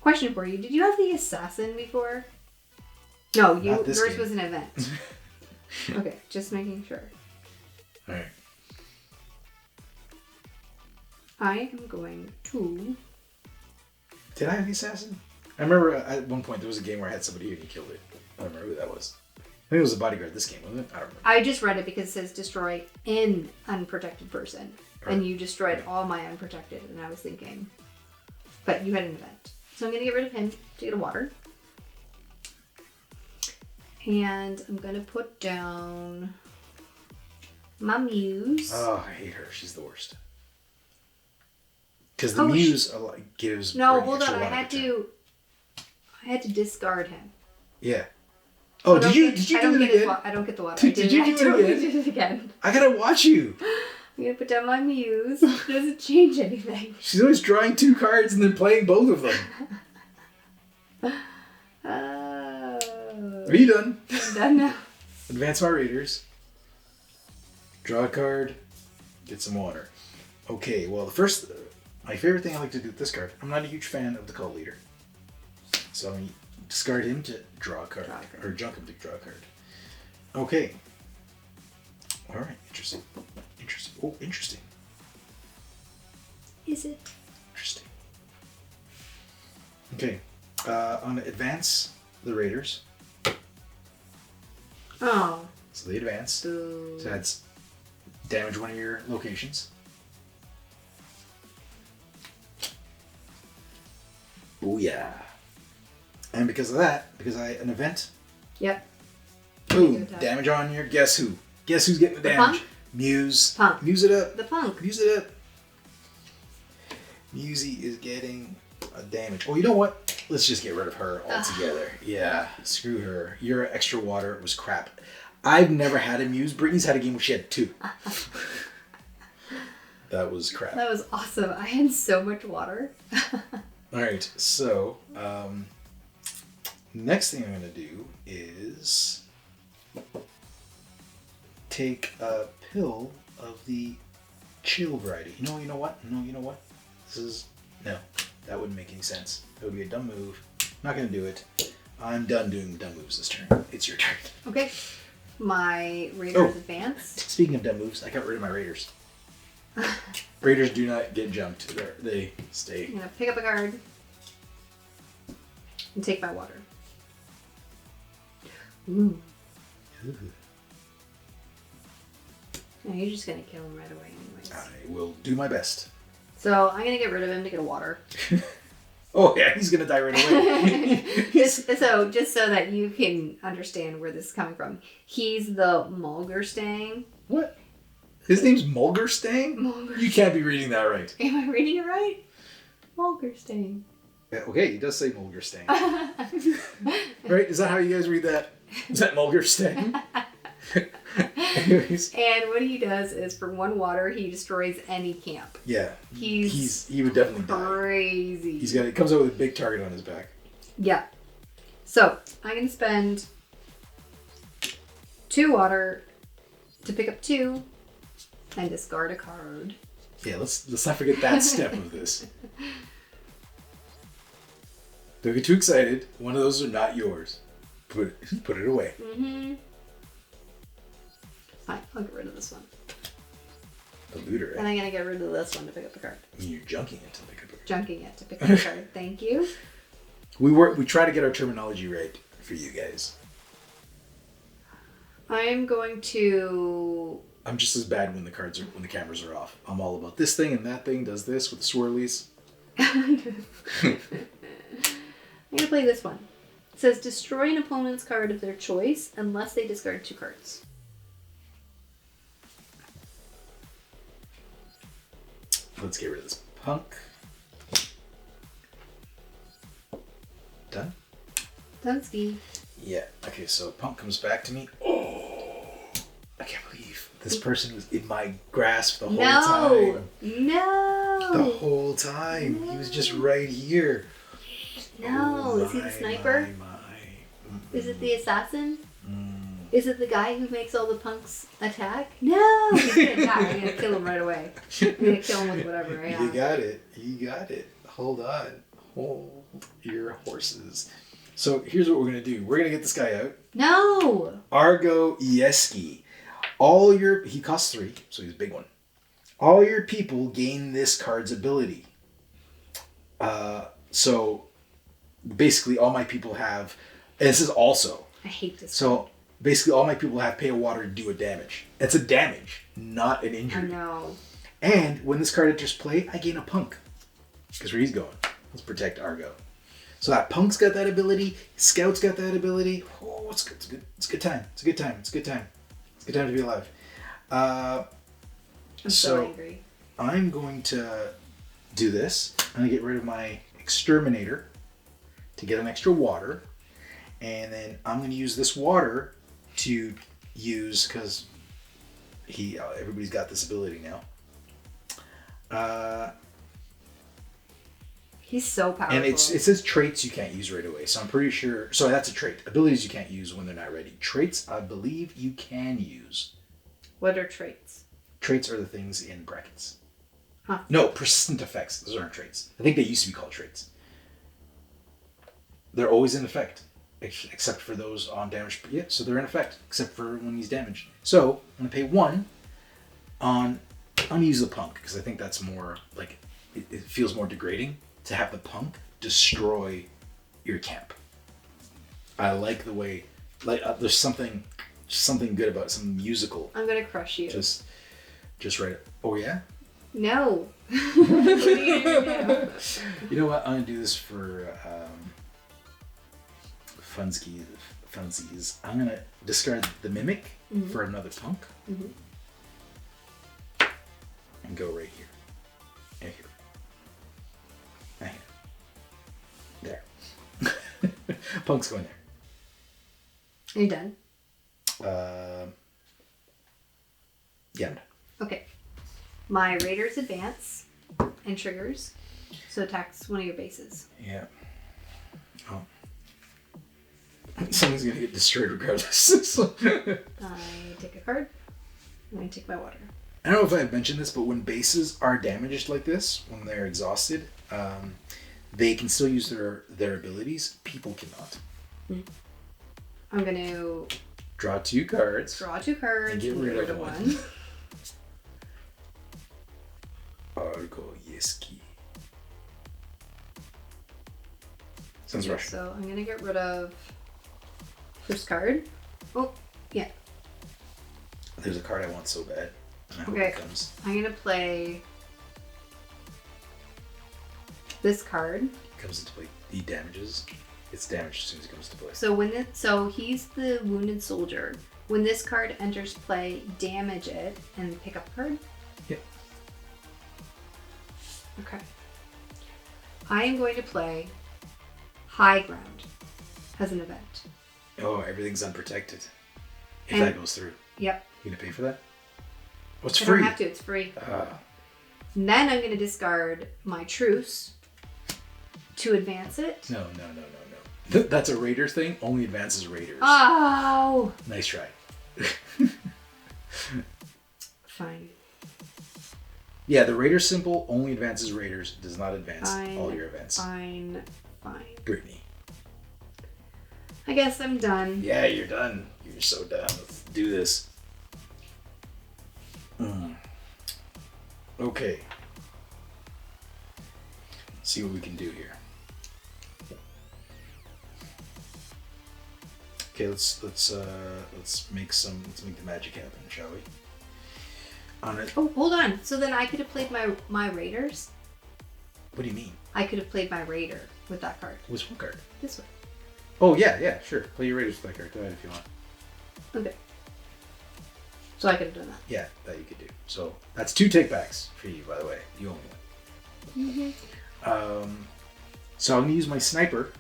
Speaker 2: Question for you: did you have the assassin before? No, yours
Speaker 1: game.
Speaker 2: was an event. Okay, just making sure.
Speaker 1: All right.
Speaker 2: I am going to...
Speaker 1: Did I have the assassin? I remember at one point there was a game where I had somebody here and you killed it. I don't remember who that was. I think it was a bodyguard this game, wasn't it? I don't remember.
Speaker 2: I just read it because it says destroy an unprotected person.
Speaker 1: Right.
Speaker 2: And you destroyed all my unprotected, and I was thinking... But you had an event. So I'm going to get rid of him to get a water. And I'm going to put down my Muse.
Speaker 1: Oh, I hate her. She's the worst. Because the Muse gives...
Speaker 2: No,
Speaker 1: Bernie
Speaker 2: hold on.
Speaker 1: extra
Speaker 2: I had to discard him.
Speaker 1: Yeah. Oh, did you do it again?
Speaker 2: I don't get the water.
Speaker 1: Did you do it again?
Speaker 2: Did it again.
Speaker 1: I gotta watch you.
Speaker 2: I'm gonna put down my Muse. It doesn't change anything.
Speaker 1: She's always drawing 2 cards and then playing both of them. Are you done?
Speaker 2: I'm done now.
Speaker 1: Advance my raiders. Draw a card. Get some water. Okay, well, my favorite thing I like to do with this card, I'm not a huge fan of the cult leader. So I'm going to discard him to draw a card. Or junk him to draw a card. Okay. Alright, interesting. Oh, interesting.
Speaker 2: Is it?
Speaker 1: Interesting. Okay. On advance the raiders.
Speaker 2: Oh.
Speaker 1: So they advance.
Speaker 2: Boo.
Speaker 1: So that's damage one of your locations. Booyah. And because of that, an event.
Speaker 2: Yep.
Speaker 1: Boom. Damage on your guess who? Guess who's getting the damage?
Speaker 2: Punk?
Speaker 1: Muse.
Speaker 2: Punk.
Speaker 1: Muse it up.
Speaker 2: The Punk.
Speaker 1: Muse it up. Musey is getting a damage. Oh, you know what? Let's just get rid of her altogether. Yeah, screw her. Your extra water was crap. I've never had a Muse. Brittany's had a game where she had 2. That was crap.
Speaker 2: That was awesome. I had so much water.
Speaker 1: All right, so next thing I'm going to do is take a pill of the chill variety. No, you know what? No, that wouldn't make any sense. That would be a dumb move. Not going to do it. I'm done doing dumb moves this turn. It's your turn.
Speaker 2: Okay. My Raiders advanced.
Speaker 1: Speaking of dumb moves, I got rid of my Raiders. Raiders do not get jumped. They stay.
Speaker 2: I'm going to pick up a card and take my water. Ooh. No, you're just going to kill him right away anyways.
Speaker 1: I will do my best.
Speaker 2: So I'm going to get rid of him to get a water.
Speaker 1: Oh yeah, he's going to die right away.
Speaker 2: just so that you can understand where this is coming from. He's the Mulgerstang.
Speaker 1: What? His name's Mulgerstang?
Speaker 2: Mulgerstang.
Speaker 1: You can't be reading that right.
Speaker 2: Am I reading it right? Mulgerstang.
Speaker 1: Yeah, okay, he does say Mulgerstang. Right? Is that how you guys read that? Is that Mulgerstang? Anyways.
Speaker 2: And what he does is for 1 water, he destroys any camp.
Speaker 1: Yeah. He would definitely die.
Speaker 2: Crazy.
Speaker 1: He comes out with a big target on his back.
Speaker 2: Yeah. So I'm going to spend 2 water to pick up 2 and discard a card.
Speaker 1: Yeah, let's not forget that step of this. Don't get too excited. One of those are not yours. Put it away.
Speaker 2: Mm-hmm. Fine, I'll get rid of this one.
Speaker 1: The looter,
Speaker 2: And I'm going to get rid of this one to pick up a card.
Speaker 1: I mean, you're junking it to pick up a card.
Speaker 2: Junking it to pick up a card. Thank you.
Speaker 1: We try to get our terminology right for you guys.
Speaker 2: I'm going to...
Speaker 1: I'm just as bad when the cameras are off. I'm all about this thing and that thing does this with the swirlies.
Speaker 2: I'm going to play this one. It says destroy an opponent's card of their choice unless they discard 2 cards.
Speaker 1: Let's get rid of this punk. Done?
Speaker 2: Done, Steve.
Speaker 1: Yeah. Okay, so punk comes back to me. Oh, I can't believe this person was in my grasp the whole time.
Speaker 2: No!
Speaker 1: The whole time. He was just right here.
Speaker 2: No.
Speaker 1: Oh,
Speaker 2: Is he the sniper? Is it the assassin? Is it the guy who makes all the punks attack? No! He's going to attack. I'm going to kill him right away. I'm going to kill him with whatever I have.
Speaker 1: You got it. You got it. Hold on. Hold your horses. So here's what we're going to do. We're going to get this guy out.
Speaker 2: No!
Speaker 1: Argo Yeski. He costs 3, so he's a big one. All your people gain this card's ability. So basically all my people have, and this is also.
Speaker 2: I hate this.
Speaker 1: So basically all my people have pay a water to do a damage. It's a damage, not an injury.
Speaker 2: I know.
Speaker 1: And when this card enters play, I gain a punk. Because where he's going. Let's protect Argo. So that punk's got that ability. Scout's got that ability. Oh, it's good. It's good. It's a good time. It's a good time. It's a good time. It's a good time to be alive.
Speaker 2: I'm so angry.
Speaker 1: I'm going to do this. I'm going to get rid of my exterminator to get an extra water. And then I'm going to use this water to use, because everybody's got this ability now.
Speaker 2: He's so powerful.
Speaker 1: And it says traits you can't use right away. So I'm pretty sure. So that's a trait. Abilities you can't use when they're not ready. Traits, I believe you can use.
Speaker 2: What are traits?
Speaker 1: Traits are the things in brackets.
Speaker 2: Huh.
Speaker 1: No, persistent effects. Those aren't traits. I think they used to be called traits. They're always in effect. Except for those on damage. Yeah, so they're in effect. Except for when he's damaged. So I'm going to pay 1 on unuse the punk. Because I think that's more like, it feels more degrading to have the punk destroy your camp. I like the way, there's something good about some musical.
Speaker 2: I'm gonna crush you.
Speaker 1: Just right. Oh yeah.
Speaker 2: No. What are you doing now?
Speaker 1: You know what? I'm gonna do this for funsies. I'm gonna discard the mimic for another punk, and go right here, and here. There. Punk's going there.
Speaker 2: Are you done?
Speaker 1: Yeah, I'm done.
Speaker 2: Okay. My raiders advance and triggers, so attacks one of your bases.
Speaker 1: Yeah. Oh. Something's gonna get destroyed regardless.
Speaker 2: I take a card, and I take my water.
Speaker 1: I don't know if I mentioned this, but when bases are damaged like this, when they're exhausted, they can still use their abilities. People cannot.
Speaker 2: I'm going to
Speaker 1: draw 2 cards.
Speaker 2: And
Speaker 1: get rid of
Speaker 2: one.
Speaker 1: Argo Yeski. Sounds Russian.
Speaker 2: So I'm going to get rid of first card. Oh, yeah.
Speaker 1: There's a card I want so bad. And I hope
Speaker 2: Okay.
Speaker 1: it comes.
Speaker 2: I'm going to play this card.
Speaker 1: Comes into play. He damages. It's damaged as soon as it comes to play.
Speaker 2: So he's the wounded soldier. When this card enters play, damage it and pick up a card.
Speaker 1: Yep.
Speaker 2: Okay. I am going to play High Ground as an event.
Speaker 1: Oh, everything's unprotected. If
Speaker 2: And-
Speaker 1: that goes through.
Speaker 2: Yep.
Speaker 1: You gonna pay for that? Oh, it's
Speaker 2: I
Speaker 1: free.
Speaker 2: don't have to. It's free. And then I'm going to discard my truce to advance it.
Speaker 1: No. That's a raider thing. Only advances raiders.
Speaker 2: Oh!
Speaker 1: Nice try.
Speaker 2: Fine.
Speaker 1: Yeah, the raider symbol only advances raiders. Does not advance all your events.
Speaker 2: Fine.
Speaker 1: Brittany.
Speaker 2: I guess I'm done.
Speaker 1: Yeah, you're done. You're so done. Let's do this. Okay. Let's see what we can do here. Okay, let's make the magic happen, shall we? On it.
Speaker 2: Oh, hold on. So then I could have played my raiders.
Speaker 1: What do you mean?
Speaker 2: I could have played my raider with that card.
Speaker 1: Which one card?
Speaker 2: This one.
Speaker 1: Oh yeah, sure. Play your Raiders with that card. Go ahead if you want.
Speaker 2: Okay. So I could have done that.
Speaker 1: Yeah, that you could do. So that's 2 takebacks for you, by the way. You only win. So I'm gonna use my sniper.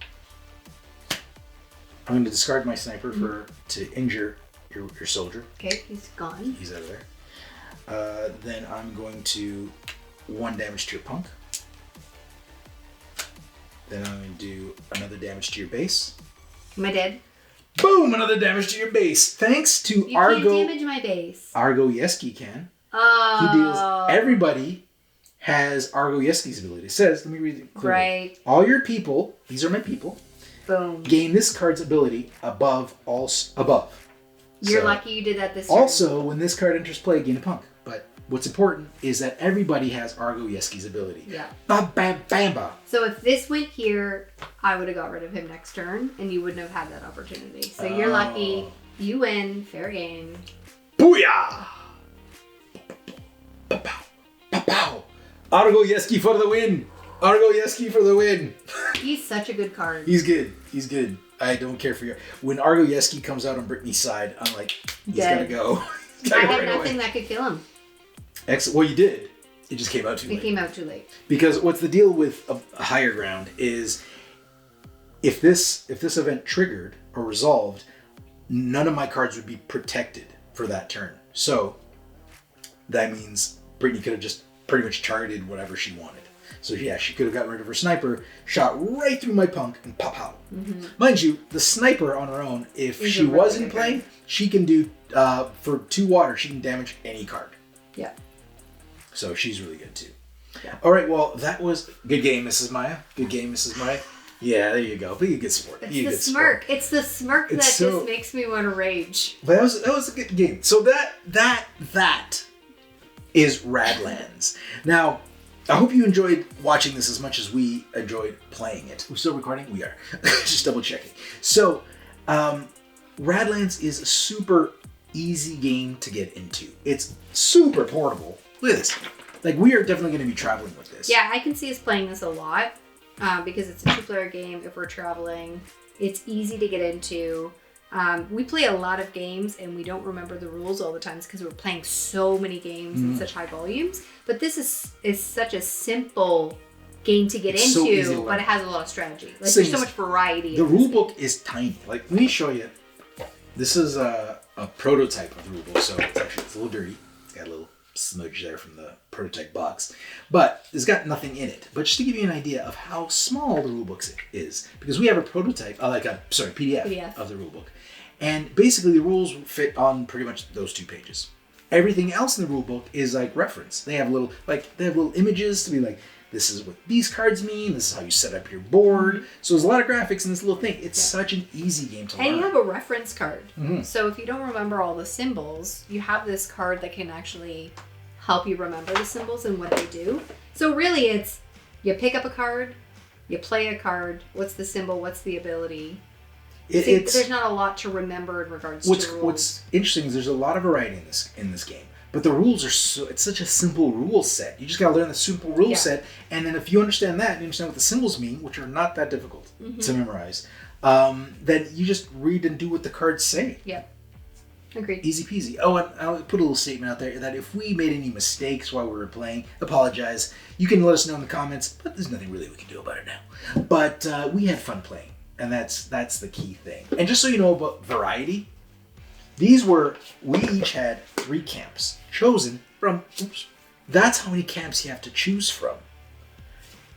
Speaker 1: I'm gonna discard my sniper to injure your soldier.
Speaker 2: Okay, he's gone.
Speaker 1: He's out of there. Then I'm going to 1 damage to your punk. Then I'm going to do another damage to your base.
Speaker 2: Am I dead?
Speaker 1: Boom! Another damage to your base. Thanks to
Speaker 2: You
Speaker 1: Argo.
Speaker 2: can't damage my base.
Speaker 1: Argo Yeski can.
Speaker 2: Oh.
Speaker 1: He deals. Everybody has Argo Yeski's ability. It says, let me read it clearly.
Speaker 2: Right.
Speaker 1: All your people, these are my people,
Speaker 2: Boom.
Speaker 1: gain this card's ability above.
Speaker 2: You're
Speaker 1: So,
Speaker 2: lucky you did that this turn.
Speaker 1: Also, when this card enters play, gain a punk. But what's important is that everybody has Argo Yeski's ability.
Speaker 2: Yeah.
Speaker 1: Ba bam bam ba.
Speaker 2: So if this went here, I would have got rid of him next turn, and you wouldn't have had that opportunity. So you're lucky. You win. Fair game.
Speaker 1: Booyah! Pa-pow! Pa-pow! Argo Yeski for the win! Argo Yeski for the win!
Speaker 2: He's such a good card.
Speaker 1: He's good. He's good. I don't care for you. When Argo Yeski comes out on Brittany's side, I'm like, he's
Speaker 2: Dead.
Speaker 1: gotta go.
Speaker 2: I had nothing that could kill him.
Speaker 1: Excellent. Well, you did. It just came out too late.
Speaker 2: It came out too late.
Speaker 1: Because what's the deal with a higher ground is if this event triggered or resolved, none of my cards would be protected for that turn. So that means Brittany could have just pretty much targeted whatever she wanted. So yeah, she could have gotten rid of her sniper, shot right through my punk, and pop out. Mm-hmm. Mind you, the sniper on her own, if she was in play, she can do, for 2 water, she can damage any card.
Speaker 2: Yeah.
Speaker 1: So she's really good too.
Speaker 2: Yeah.
Speaker 1: All right, well, that was good game, Mrs. Maya. Good game, Mrs. Maya. Yeah, there you go. Be a good sport.
Speaker 2: It's
Speaker 1: Be a
Speaker 2: the
Speaker 1: good
Speaker 2: smirk.
Speaker 1: sport.
Speaker 2: It's the smirk that just makes me want to rage.
Speaker 1: But that was a good game. So that is Radlands. Now, I hope you enjoyed watching this as much as we enjoyed playing it. We're still recording? We are. Just double checking. So, Radlands is a super easy game to get into. It's super portable. Look at this. Like, we are definitely going to be traveling with this.
Speaker 2: Yeah, I can see us playing this a lot because it's a 2-player game if we're traveling. It's easy to get into. We play a lot of games and we don't remember the rules all the time because we're playing so many games in such high volumes. But this is such a simple game to get
Speaker 1: It's so easy to
Speaker 2: into,
Speaker 1: learn.
Speaker 2: but it has a lot of strategy. Like there's so much variety.
Speaker 1: The
Speaker 2: in this
Speaker 1: rule
Speaker 2: game.
Speaker 1: book is tiny. Like, let me show you. This is a prototype of the rule book, so it's a little dirty. It's got a little smudge there from the prototype box, but it's got nothing in it. But just to give you an idea of how small the rule book is, because we have a prototype, PDF of the rule book, and basically the rules fit on pretty much those 2 pages. Everything else in the rule book is like reference. They have little images to be like, this is what these cards mean. This is how you set up your board. So there's a lot of graphics in this little thing. It's such an easy game to learn.
Speaker 2: And you have a reference card.
Speaker 1: Mm-hmm.
Speaker 2: So if you don't remember all the symbols, you have this card that can actually help you remember the symbols and what they do. So really it's, you pick up a card, you play a card, what's the symbol, what's the ability. There's not a lot to remember in regards to rules.
Speaker 1: What's interesting is there's a lot of variety in this game. But the rules are it's such a simple rule set. You just got to learn the simple rule set, and then if you understand that, and you understand what the symbols mean, which are not that difficult to memorize, then you just read and do what the cards say.
Speaker 2: Yep. Agreed.
Speaker 1: Easy peasy. Oh, and I'll put a little statement out there that if we made any mistakes while we were playing, apologize. You can let us know in the comments, but there's nothing really we can do about it now. But we had fun playing, and that's the key thing. And just so you know about variety, we each had 3 camps chosen from, that's how many camps you have to choose from.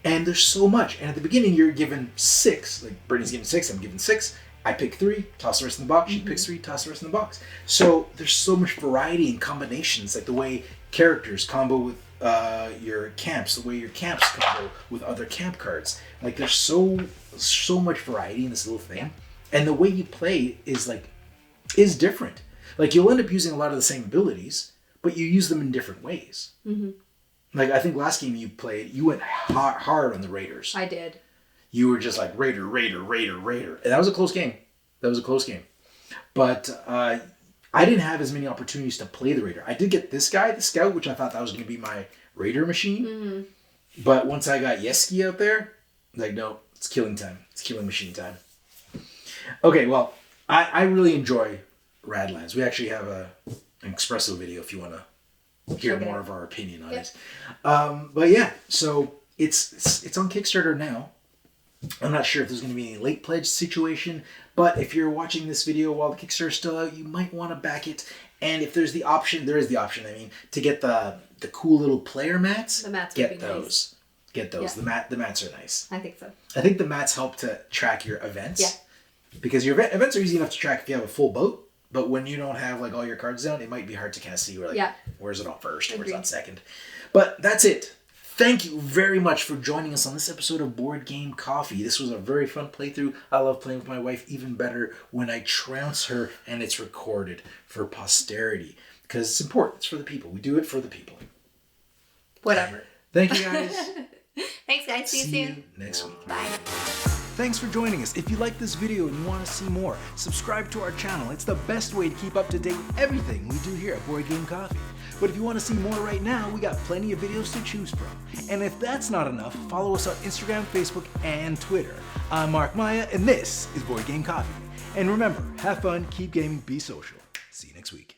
Speaker 1: And there's so much. And at the beginning, you're given 6. Like, Brittany's given 6, I'm given 6. I pick 3, toss the rest in the box. She picks 3, toss the rest in the box. So there's so much variety in combinations, like the way characters combo with your camps, the way your camps combo with other camp cards. Like, there's so much variety in this little thing. Yeah. And the way you play is different. Like, you'll end up using a lot of the same abilities, but you use them in different ways. Mm-hmm. Like, I think last game you played, you went hard on the Raiders.
Speaker 2: I did.
Speaker 1: You were just like, Raider. And that was a close game. But I didn't have as many opportunities to play the Raider. I did get this guy, the Scout, which I thought that was going to be my Raider machine.
Speaker 2: Mm-hmm.
Speaker 1: But once I got Yeski out there, like, no, it's killing time. It's killing machine time. Okay, well, I really enjoy Radlands. We actually have an espresso video if you want to hear more of our opinion on it. But yeah, so it's on Kickstarter now. I'm not sure if there's going to be any late pledge situation, but if you're watching this video while the Kickstarter is still out, you might want to back it. And if there's the option, to get the cool little player mats.
Speaker 2: The mats
Speaker 1: get
Speaker 2: would be
Speaker 1: those.
Speaker 2: Nice.
Speaker 1: Get those.
Speaker 2: Yeah.
Speaker 1: The mats are nice.
Speaker 2: I think so.
Speaker 1: I think the mats help to track your events.
Speaker 2: Yeah.
Speaker 1: Because your events are easy enough to track if you have a full boat, but when you don't have like all your cards down, it might be hard to kind of see where's it on first, where's it on second. But that's it. Thank you very much for joining us on this episode of Board Game Coffee. This was a very fun playthrough. I love playing with my wife even better when I trounce her and it's recorded for posterity. Because it's important. It's for the people. We do it for the people.
Speaker 2: Whatever.
Speaker 1: Thank you, guys.
Speaker 2: Thanks, guys. See you soon.
Speaker 1: Next week.
Speaker 2: Bye.
Speaker 1: Thanks for joining us. If you like this video and you want to see more, subscribe to our channel. It's the best way to keep up to date with everything we do here at Board Game Coffee. But if you want to see more right now, we got plenty of videos to choose from. And if that's not enough, follow us on Instagram, Facebook, and Twitter. I'm Mark Maya, and this is Board Game Coffee. And remember, have fun, keep gaming, be social. See you next week.